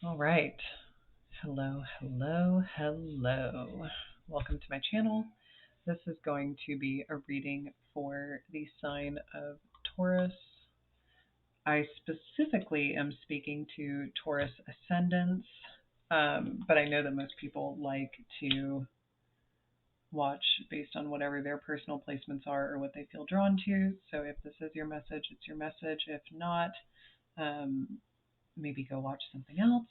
All right. Hello, hello, hello. Welcome to my channel. This is going to be a reading for the sign of Taurus. I specifically am speaking to Taurus ascendants, but I know that most people like to watch based on whatever their personal placements are or what they feel drawn to. So if this is your message, it's your message. If not, maybe go watch something else.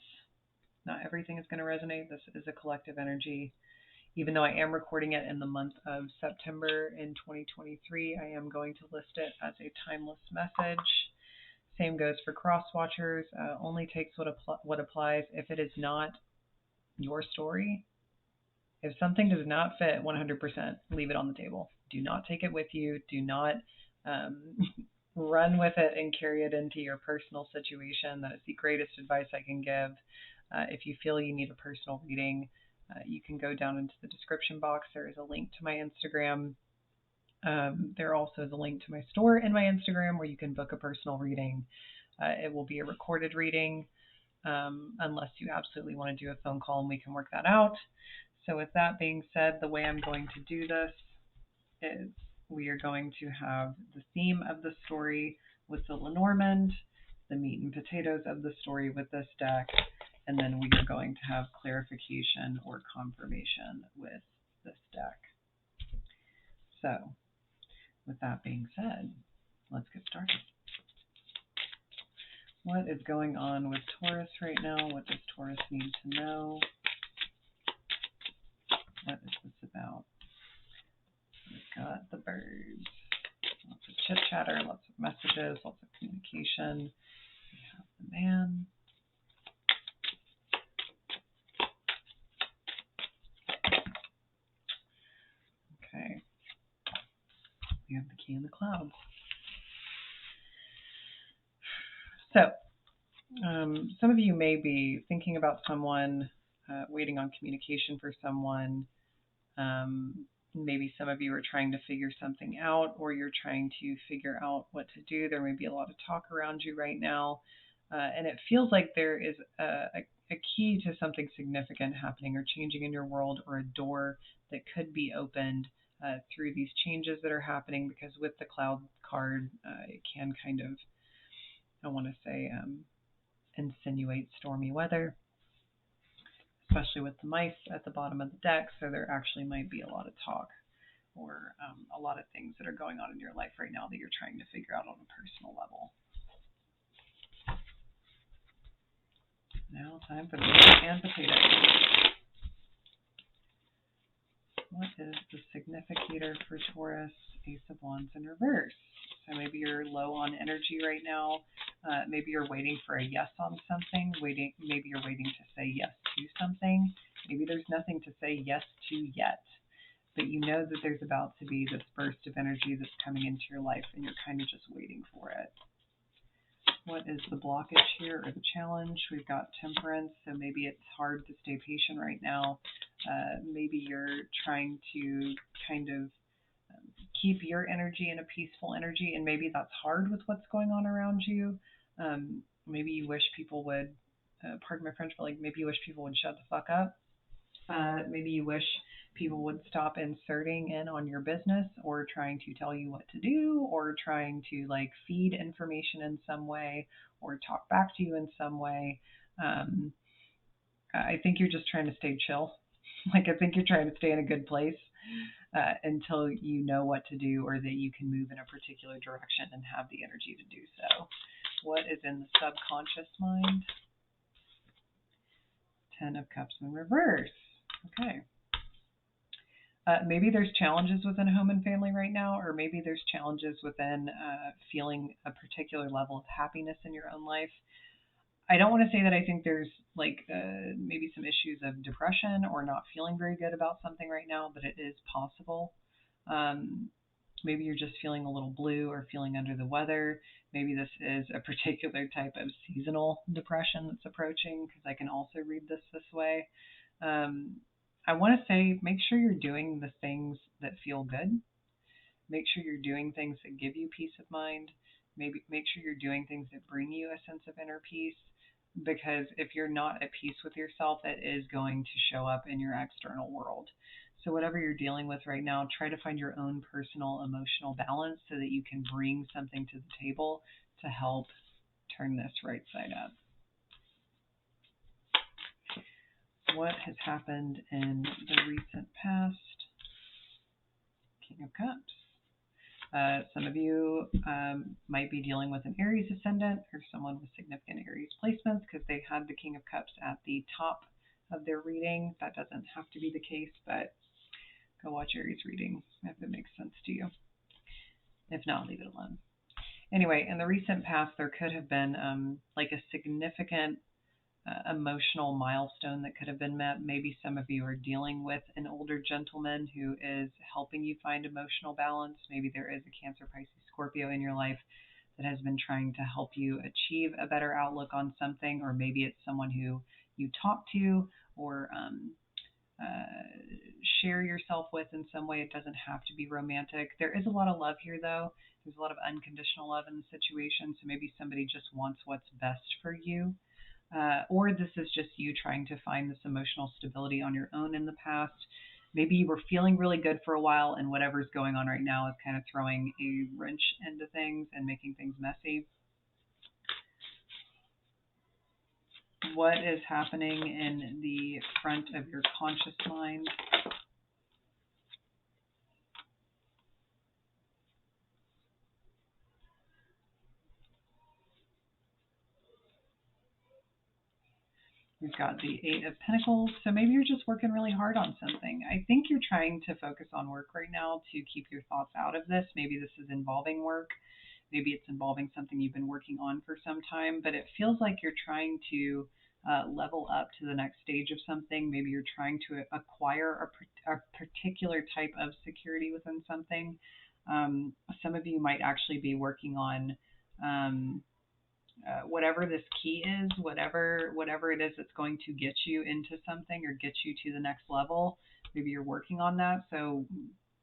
Not everything is going to resonate. This is a collective energy. Even though I am recording it in the month of September in 2023, I am going to list it as a timeless message. Same goes for cross watchers. Only takes what applies. If it is not your story, if something does not fit 100%, leave it on the table. Do not take it with you. Do not run with it and carry it into your personal situation. That is the greatest advice I can give. If you feel you need a personal reading, you can go down into the description box. There is a link to my Instagram. There also is a link to my store in my Instagram where you can book a personal reading. It will be a recorded reading unless you absolutely want to do a phone call, and we can work that out. So with that being said, the way I'm going to do this is we are going to have the theme of the story with the Lenormand, the meat and potatoes of the story with this deck, and then we are going to have clarification or confirmation with this deck. So with that being said, let's get started. What is going on with Taurus right now? What does Taurus need to know? What is this about? We've got the birds. Lots of chit chatter, lots of messages, lots of communication. We have the man. Okay. We have the key in the clouds. So, some of you may be thinking about someone, waiting on communication for someone. Maybe some of you are trying to figure something out, or you're trying to figure out what to do. There may be a lot of talk around you right now, and it feels like there is a key to something significant happening or changing in your world, or a door that could be opened through these changes that are happening, because with the cloud card, it can kind of, I want to say, insinuate stormy weather, especially with the mice at the bottom of the deck. So there actually might be a lot of talk or a lot of things that are going on in your life right now that you're trying to figure out on a personal level. Now time for the meat and potatoes. What is the significator for Taurus? Ace of Wands in reverse. So maybe you're low on energy right now. Maybe you're waiting for a yes on something. Maybe you're waiting to say yes to something. Maybe there's nothing to say yes to yet, but you know that there's about to be this burst of energy that's coming into your life, and you're kind of just waiting for it. What is the blockage here, or the challenge? We've got Temperance, so maybe it's hard to stay patient right now. Maybe you're trying to kind of keep your energy in a peaceful energy, and maybe that's hard with what's going on around you. Maybe you wish people would, pardon my French, but like maybe you wish people would shut the fuck up. Maybe you wish people would stop inserting in on your business, or trying to tell you what to do, or trying to like feed information in some way, or talk back to you in some way. I think you're just trying to stay chill. Like, I think you're trying to stay in a good place until you know what to do, or that you can move in a particular direction and have the energy to do so. What is in the subconscious mind? Ten of Cups in reverse. Okay. Maybe there's challenges within home and family right now, or maybe there's challenges within feeling a particular level of happiness in your own life. I don't want to say that I think there's like maybe some issues of depression or not feeling very good about something right now, but it is possible. Maybe you're just feeling a little blue or feeling under the weather. Maybe this is a particular type of seasonal depression that's approaching, because I can also read this way. I want to say, make sure you're doing the things that feel good. Make sure you're doing things that give you peace of mind. Maybe make sure you're doing things that bring you a sense of inner peace. because if you're not at peace with yourself, it is going to show up in your external world. So, whatever you're dealing with right now, try to find your own personal emotional balance so that you can bring something to the table to help turn this right side up. What has happened in the recent past? King of Cups. Some of you might be dealing with an Aries ascendant or someone with significant Aries placements because they had the King of Cups at the top of their reading. That doesn't have to be the case, but go watch Aries reading if it makes sense to you. If not, leave it alone. Anyway, in the recent past, there could have been like a significant emotional milestone that could have been met. Maybe some of you are dealing with an older gentleman who is helping you find emotional balance. Maybe there is a Cancer, Pisces, Scorpio in your life that has been trying to help you achieve a better outlook on something, or maybe it's someone who you talk to or share yourself with in some way. It doesn't have to be romantic. There is a lot of love here, though. There's a lot of unconditional love in the situation, so maybe somebody just wants what's best for you. Or this is just you trying to find this emotional stability on your own in the past. Maybe you were feeling really good for a while, and whatever's going on right now is kind of throwing a wrench into things and making things messy. What is happening in the front of your conscious mind? We've got the Eight of Pentacles. So maybe you're just working really hard on something. I think you're trying to focus on work right now to keep your thoughts out of this. Maybe this is involving work. Maybe it's involving something you've been working on for some time, but it feels like you're trying to level up to the next stage of something. Maybe you're trying to acquire a particular type of security within something. Some of you might actually be working on whatever this key is, whatever it is that's going to get you into something or get you to the next level. Maybe you're working on that. So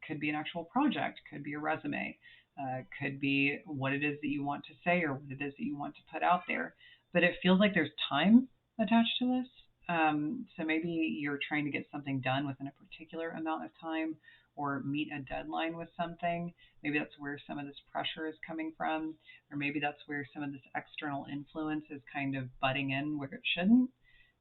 could be an actual project, could be a resume, could be what it is that you want to say or what it is that you want to put out there. But it feels like there's time attached to this. So maybe you're trying to get something done within a particular amount of time or meet a deadline with something. Maybe that's where some of this pressure is coming from, or maybe that's where some of this external influence is kind of butting in where it shouldn't.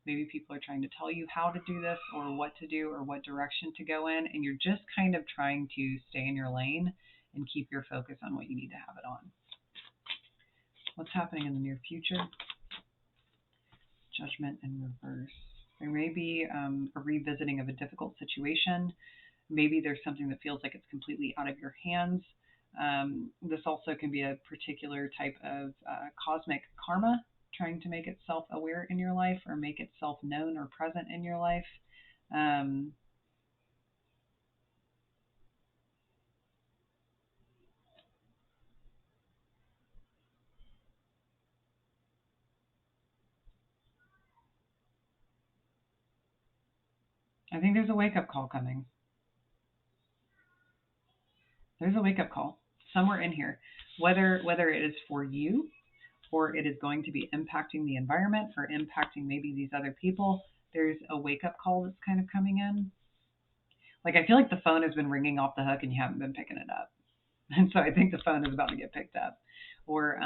Maybe people are trying to tell you how to do this or what to do or what direction to go in, and you're just kind of trying to stay in your lane and keep your focus on what you need to have it on. What's happening in the near future? Judgment in reverse. There may be a revisiting of a difficult situation. Maybe there's something that feels like it's completely out of your hands. This also can be a particular type of cosmic karma trying to make itself aware in your life or make itself known or present in your life. I think there's a wake-up call coming. There's a wake-up call somewhere in here, whether it is for you or it is going to be impacting the environment or impacting maybe these other people. There's a wake-up call that's kind of coming in. Like I feel like the phone has been ringing off the hook and you haven't been picking it up. And so I think the phone is about to get picked up. Or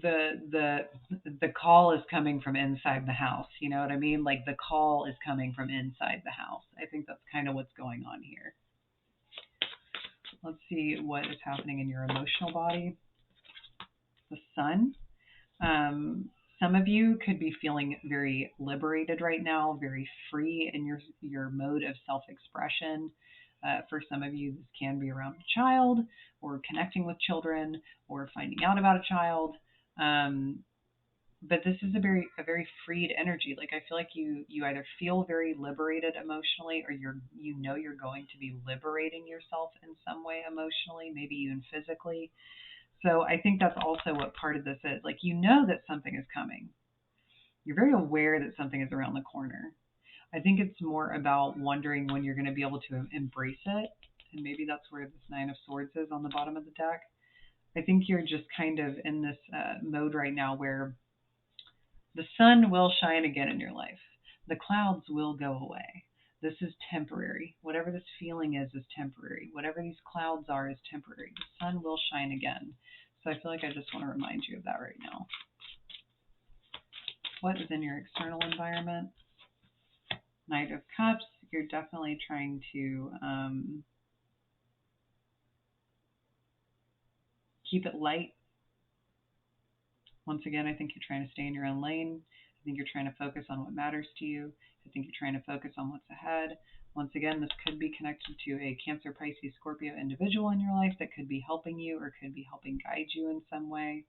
the call is coming from inside the house. You know what I mean? Like the call is coming from inside the house. I think that's kind of what's going on here. Let's see what is happening in your emotional body. The Sun. Some of you could be feeling very liberated right now, very free in your mode of self-expression. For some of you, this can be around a child or connecting with children or finding out about a child. But this is a very freed energy. Like I feel like you either feel very liberated emotionally or you're going to be liberating yourself in some way emotionally, maybe even physically. So I think that's also what part of this is. Like you know that something is coming. You're very aware that something is around the corner. I think it's more about wondering when you're going to be able to embrace it. And maybe that's where this Nine of Swords is on the bottom of the deck. I think you're just kind of in this mode right now where the sun will shine again in your life. The clouds will go away. This is temporary. Whatever this feeling is temporary. Whatever these clouds are is temporary. The sun will shine again. So I feel like I just want to remind you of that right now. What is in your external environment? Knight of Cups. You're definitely trying to keep it light. Once again, I think you're trying to stay in your own lane. I think you're trying to focus on what matters to you. I think you're trying to focus on what's ahead. Once again, this could be connected to a Cancer, Pisces, Scorpio individual in your life that could be helping you or could be helping guide you in some way.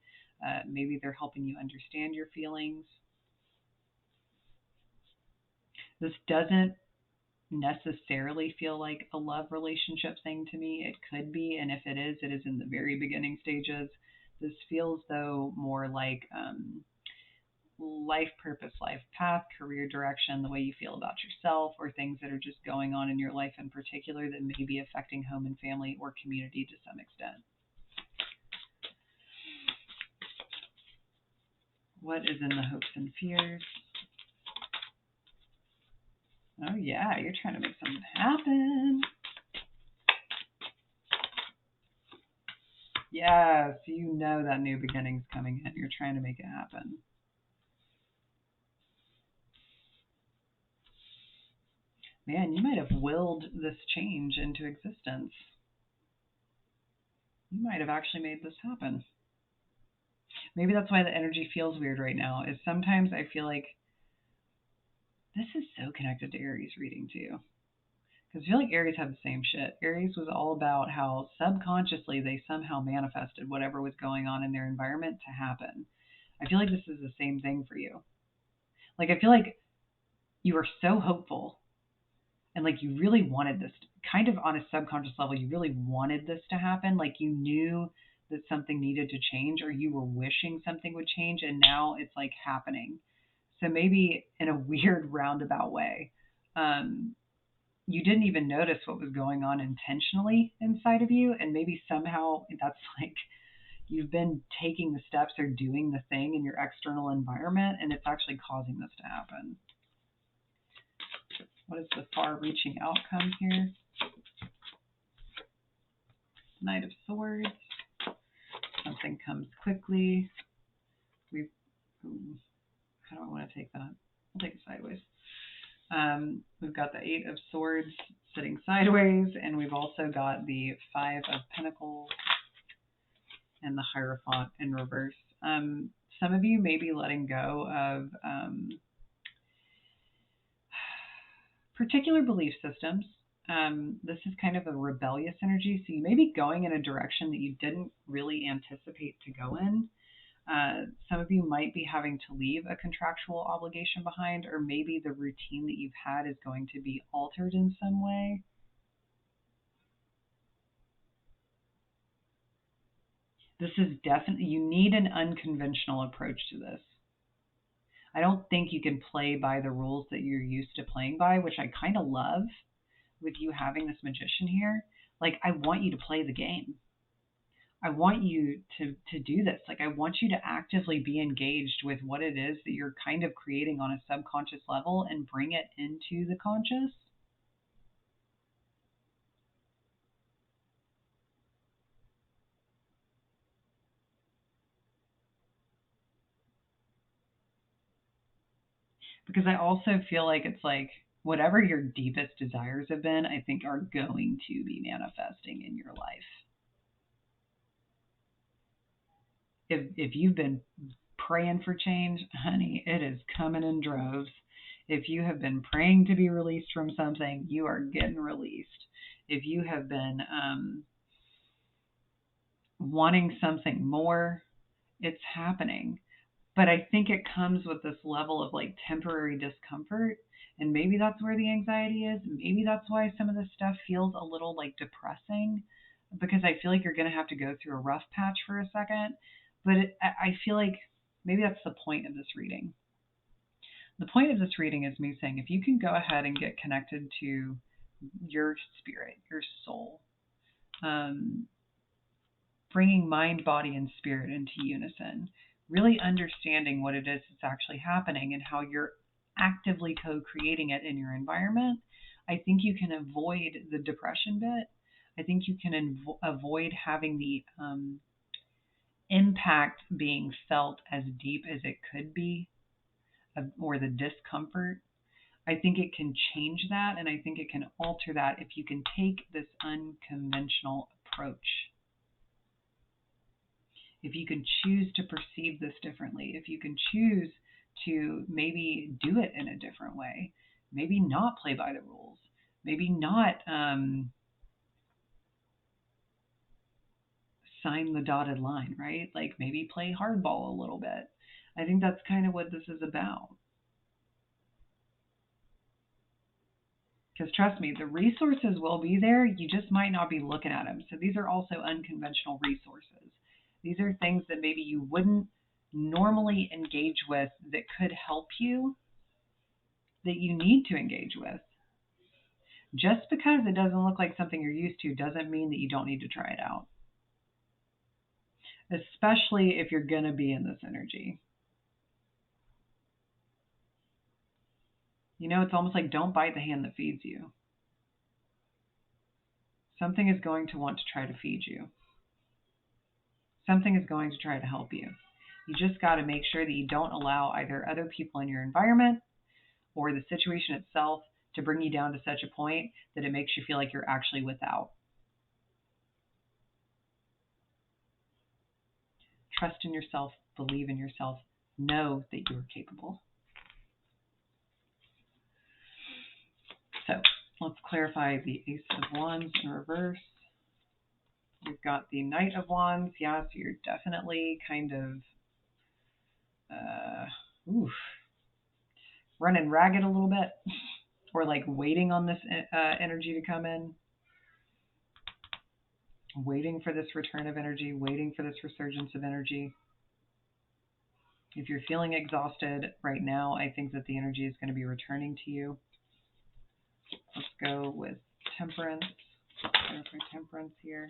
Maybe they're helping you understand your feelings. This doesn't necessarily feel like a love relationship thing to me. It could be, and if it is in the very beginning stages. This feels, though, more like life purpose, life path, career direction, the way you feel about yourself, or things that are just going on in your life in particular that may be affecting home and family or community to some extent. What is in the hopes and fears? Oh yeah, you're trying to make something happen. Yes, you know that new beginning's coming in. You're trying to make it happen. Man, you might have willed this change into existence. You might have actually made this happen. Maybe that's why the energy feels weird right now, is sometimes I feel like this is so connected to Aries reading too. Because I feel like Aries had the same shit. Aries was all about how subconsciously they somehow manifested whatever was going on in their environment to happen. I feel like this is the same thing for you. Like, I feel like you are so hopeful and like you really wanted this, kind of on a subconscious level, you really wanted this to happen. Like you knew that something needed to change or you were wishing something would change and now it's like happening. So maybe in a weird roundabout way, you didn't even notice what was going on intentionally inside of you. And maybe somehow that's like you've been taking the steps or doing the thing in your external environment and it's actually causing this to happen. What is the far-reaching outcome here? Knight of Swords. Something comes quickly. How do I want to take that? I'll take it sideways. We've got the Eight of Swords sitting sideways, and we've also got the Five of Pentacles and the Hierophant in reverse. Some of you may be letting go of particular belief systems. This is kind of a rebellious energy, so you may be going in a direction that you didn't really anticipate to go in. Some of you might be having to leave a contractual obligation behind, or maybe the routine that you've had is going to be altered in some way. This is definitely, you need an unconventional approach to this. I don't think you can play by the rules that you're used to playing by, which I kind of love with you having this magician here. Like, I want you to play the game. I want you to do this. Like, I want you to actively be engaged with what it is that you're kind of creating on a subconscious level and bring it into the conscious. Because I also feel like it's like whatever your deepest desires have been, I think are going to be manifesting in your life. If you've been praying for change, honey, it is coming in droves. If you have been praying to be released from something, you are getting released. If you have been wanting something more, it's happening. But I think it comes with this level of like temporary discomfort. And maybe that's where the anxiety is. Maybe that's why some of this stuff feels a little like depressing, because I feel like you're going to have to go through a rough patch for a second. But I feel like maybe that's the point of this reading. The point of this reading is me saying, if you can go ahead and get connected to your spirit, your soul, bring bringing mind, body, and spirit into unison, really understanding what it is that's actually happening and how you're actively co-creating it in your environment, I think you can avoid the depression bit. I think you can avoid having the impact being felt as deep as it could be, or the discomfort. I think it can change that, and I think it can alter that if you can take this unconventional approach. If you can choose to perceive this differently, if you can choose to maybe do it in a different way, maybe not play by the rules, maybe not sign the dotted line, right? Like maybe play hardball a little bit. I think that's kind of what this is about. Because trust me, the resources will be there. You just might not be looking at them. So these are also unconventional resources. These are things that maybe you wouldn't normally engage with that could help you, that you need to engage with. Just because it doesn't look like something you're used to doesn't mean that you don't need to try it out. Especially if you're going to be in this energy. You know, it's almost like don't bite the hand that feeds you. Something is going to want to try to feed you. Something is going to try to help you. You just got to make sure that you don't allow either other people in your environment or the situation itself to bring you down to such a point that it makes you feel like you're actually without. Trust in yourself, believe in yourself, know that you are capable. So let's clarify the Ace of Wands in reverse. We've got the Knight of Wands. Yeah, so you're definitely kind of running ragged a little bit, or like waiting on this energy to come in, waiting for this return of energy, waiting for this resurgence of energy. If you're feeling exhausted right now, I think that the energy is going to be returning to you. Let's go with Temperance. Clarify Temperance here.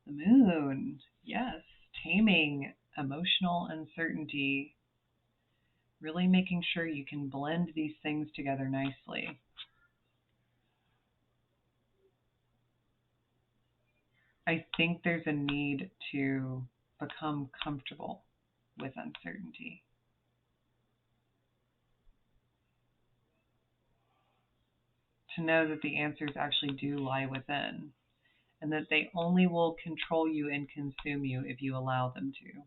The Moon. Yes. Taming emotional uncertainty. Really making sure you can blend these things together nicely. I think there's a need to become comfortable with uncertainty. To know that the answers actually do lie within, and that they only will control you and consume you if you allow them to.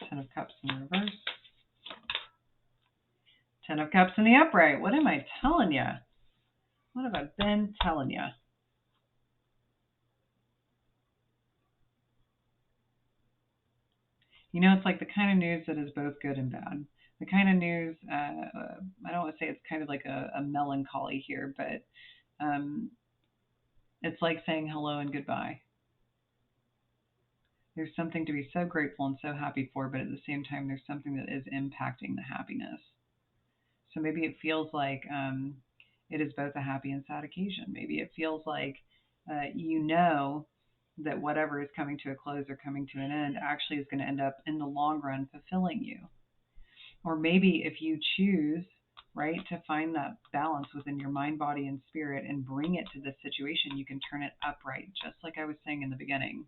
Ten of Cups in the reverse. Ten of Cups in the upright. What am I telling you? What have I been telling you? You know, it's like the kind of news that is both good and bad. The kind of news, I don't want to say it's kind of like a melancholy here, but it's like saying hello and goodbye. There's something to be so grateful and so happy for, but at the same time, there's something that is impacting the happiness. So maybe it feels like it is both a happy and sad occasion. Maybe it feels like you know that whatever is coming to a close or coming to an end actually is going to end up in the long run fulfilling you. Or maybe if you choose, right, to find that balance within your mind, body, and spirit and bring it to this situation, you can turn it upright, just like I was saying in the beginning.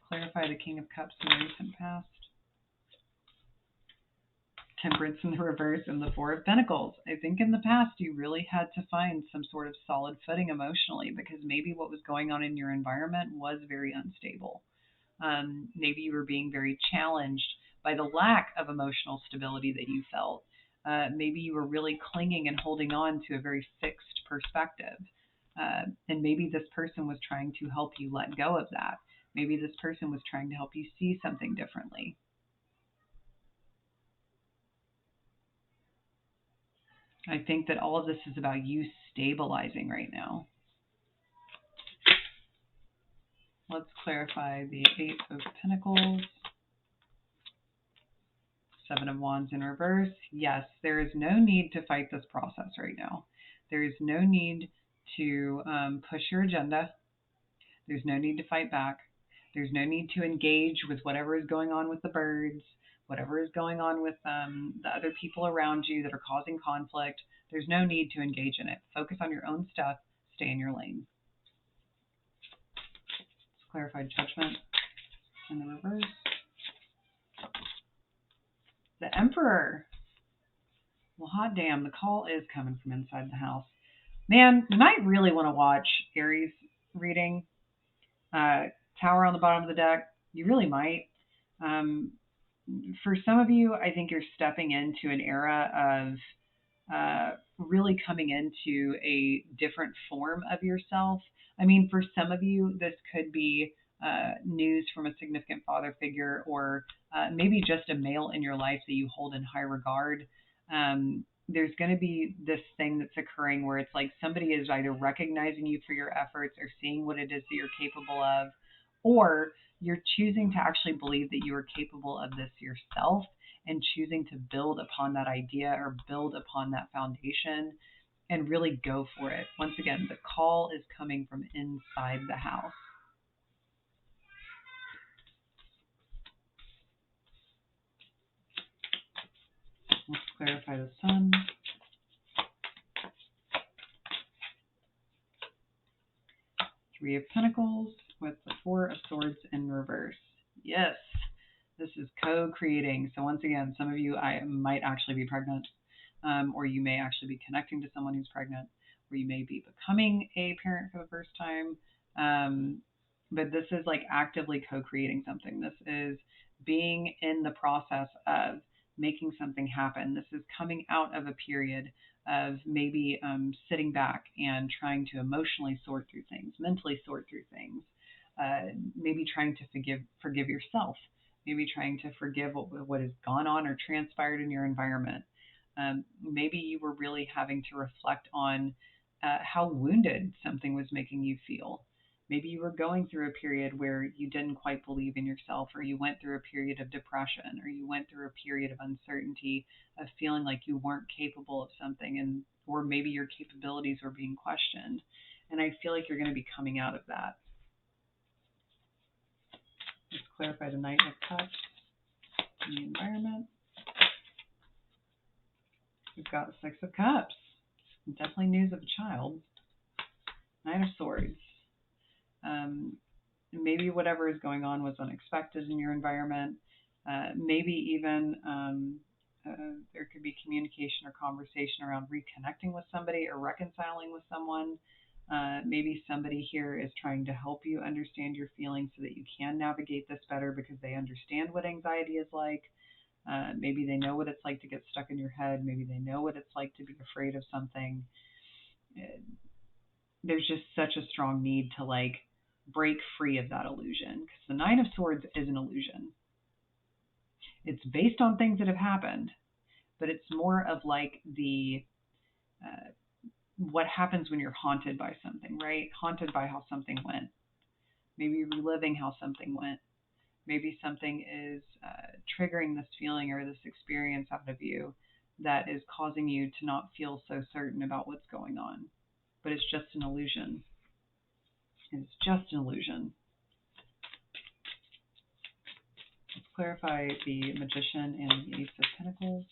Clarify the King of Cups in the recent past. Temperance in the reverse, and the Four of Pentacles. I think in the past you really had to find some sort of solid footing emotionally, because maybe what was going on in your environment was very unstable. Maybe you were being very challenged by the lack of emotional stability that you felt. Maybe you were really clinging and holding on to a very fixed perspective. And maybe this person was trying to help you let go of that. Maybe this person was trying to help you see something differently. I think that all of this is about you stabilizing right now. Let's clarify the Eight of Pentacles. Seven of Wands in reverse. Yes, there is no need to fight this process right now. There is no need to push your agenda. There's no need to fight back. There's no need to engage with whatever is going on with the birds, whatever is going on with the other people around you that are causing conflict. There's no need to engage in it. Focus on your own stuff. Stay in your lane. Let's clarify Judgment in the reverse. The Emperor. Well, hot damn, the call is coming from inside the house. Man, you might really want to watch Aries reading. Tower on the bottom of the deck. You really might. For some of you, I think you're stepping into an era of really coming into a different form of yourself. I mean, for some of you, this could be news from a significant father figure, or maybe just a male in your life that you hold in high regard. There's going to be this thing that's occurring where it's like somebody is either recognizing you for your efforts or seeing what it is that you're capable of, or you're choosing to actually believe that you are capable of this yourself and choosing to build upon that idea or build upon that foundation and really go for it. Once again, the call is coming from inside the house. Let's clarify the Sun. Three of Pentacles with the Four of Swords in reverse. Yes, this is co-creating. So once again, some of you might actually be pregnant, or you may actually be connecting to someone who's pregnant, or you may be becoming a parent for the first time. But this is like actively co-creating something. This is being in the process of making something happen. This is coming out of a period of maybe sitting back and trying to emotionally sort through things, mentally sort through things, maybe trying to forgive yourself, maybe trying to forgive what has gone on or transpired in your environment. Maybe you were really having to reflect on how wounded something was making you feel. Maybe you were going through a period where you didn't quite believe in yourself, or you went through a period of depression, or you went through a period of uncertainty, of feeling like you weren't capable of something, or maybe your capabilities were being questioned. And I feel like you're going to be coming out of that. Let's clarify the Knight of Cups in the environment. We've got the Six of Cups. Definitely news of a child. Knight of Swords. Maybe whatever is going on was unexpected in your environment. Maybe even there could be communication or conversation around reconnecting with somebody or reconciling with someone. Maybe somebody here is trying to help you understand your feelings so that you can navigate this better because they understand what anxiety is like. Maybe they know what it's like to get stuck in your head. Maybe they know what it's like to be afraid of something. There's just such a strong need to like break free of that illusion, because the Nine of Swords is an illusion. It's based on things that have happened, but it's more of like the what happens when you're haunted by something, right? Haunted by how something went. Maybe reliving how something went. Maybe something is triggering this feeling or this experience out of you that is causing you to not feel so certain about what's going on. But it's just an illusion. It's just an illusion. Let's clarify the Magician and the Ace of Pentacles.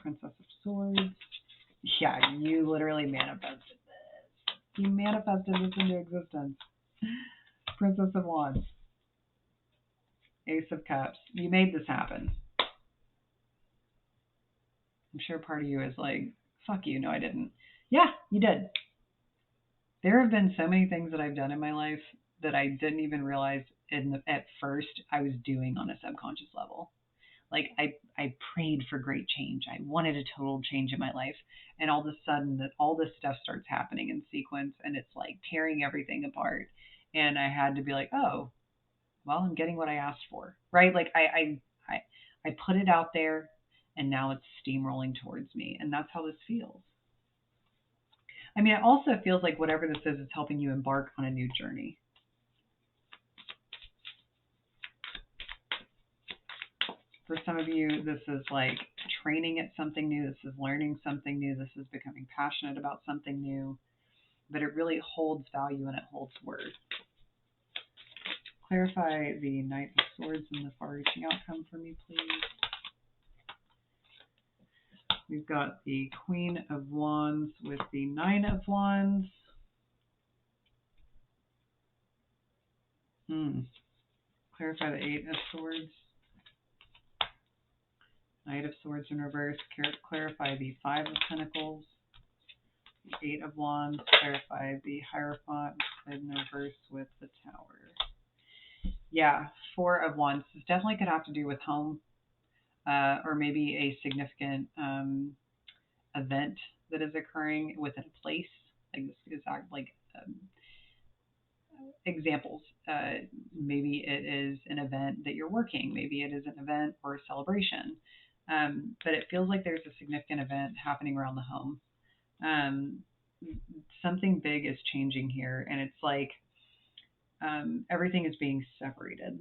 Princess of Swords. Yeah, you literally manifested this. You manifested this into existence. Princess of Wands. Ace of Cups. You made this happen. I'm sure part of you is like, fuck you, no I didn't. Yeah, you did. There have been so many things that I've done in my life that I didn't even realize at first I was doing on a subconscious level. Like I prayed for great change. I wanted a total change in my life. And all of a sudden that all this stuff starts happening in sequence, and it's like tearing everything apart. And I had to be like, oh, well, I'm getting what I asked for, right? Like I put it out there, and now it's steamrolling towards me. And that's how this feels. I mean, it also feels like whatever this is helping you embark on a new journey. For some of you, this is like training at something new. This is learning something new. This is becoming passionate about something new. But it really holds value and it holds worth. Clarify the Knight of Swords and the far-reaching outcome for me, please. We've got the Queen of Wands with the Nine of Wands. Clarify the Eight of Swords. Knight of Swords in reverse. Clarify the Five of Pentacles. The Eight of Wands. Clarify the Hierophant in reverse with the Tower. Yeah, Four of Wands. This definitely could have to do with home, or maybe a significant event that is occurring within a place. Like this is like examples. Maybe it is an event that you're working. Maybe it is an event or a celebration. But it feels like there's a significant event happening around the home. Something big is changing here, and it's like everything is being separated.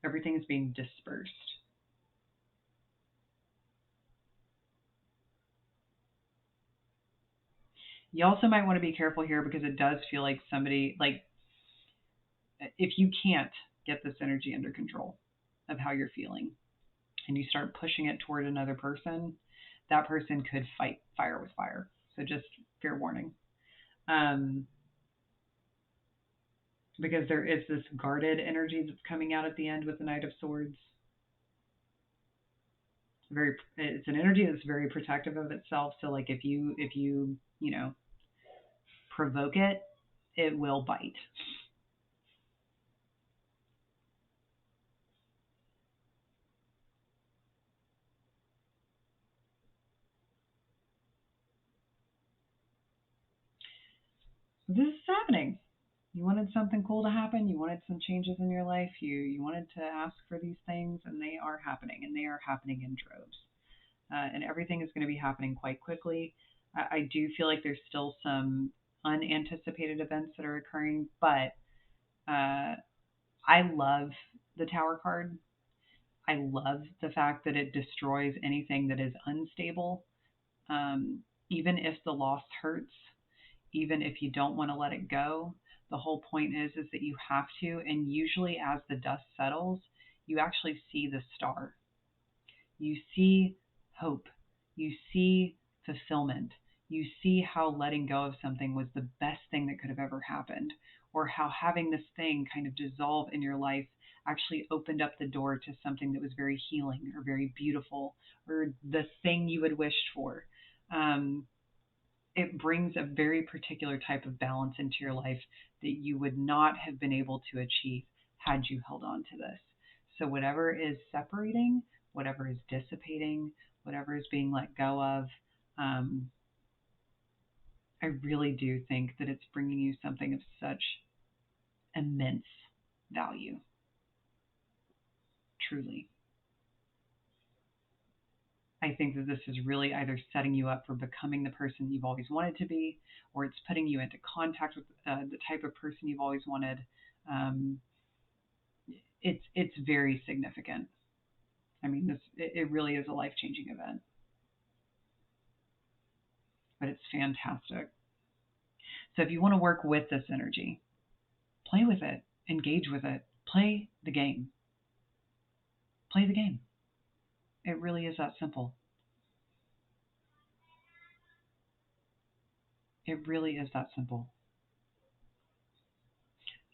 Everything is being dispersed. You also might want to be careful here because it does feel like somebody, like, if you can't get this energy under control of how you're feeling and you start pushing it toward another person, that person could fight fire with fire. So just fair warning. Because there is this guarded energy that's coming out at the end with the Knight of Swords. It's an energy that's very protective of itself. So like if you provoke it, it will bite. This is happening. You wanted something cool to happen. You wanted some changes in your life. You wanted to ask for these things, and they are happening, and they are happening in droves. And everything is going to be happening quite quickly. I do feel like there's still some unanticipated events that are occurring, but I love the Tower card. I love the fact that it destroys anything that is unstable, even if the loss hurts, even if you don't want to let it go. The whole point is that you have to, and usually as the dust settles, you actually see the star. You see hope. You see fulfillment. You see how letting go of something was the best thing that could have ever happened, or how having this thing kind of dissolve in your life actually opened up the door to something that was very healing or very beautiful, or the thing you had wished for. It brings a very particular type of balance into your life that you would not have been able to achieve had you held on to this. So whatever is separating, whatever is dissipating, whatever is being let go of, I really do think that it's bringing you something of such immense value. Truly. I think that this is really either setting you up for becoming the person you've always wanted to be, or it's putting you into contact with the type of person you've always wanted. It's very significant. I mean, it really is a life-changing event, but it's fantastic. So if you want to work with this energy, play with it, engage with it, play the game. Play the game. It really is that simple. It really is that simple.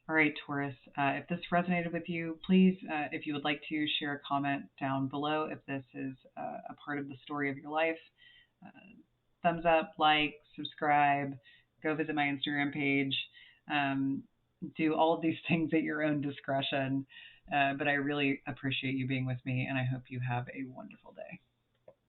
All right, Taurus, if this resonated with you, please, if you would like to share a comment down below, if this is a part of the story of your life, thumbs up, like, subscribe, go visit my Instagram page, do all of these things at your own discretion. But I really appreciate you being with me, and I hope you have a wonderful day.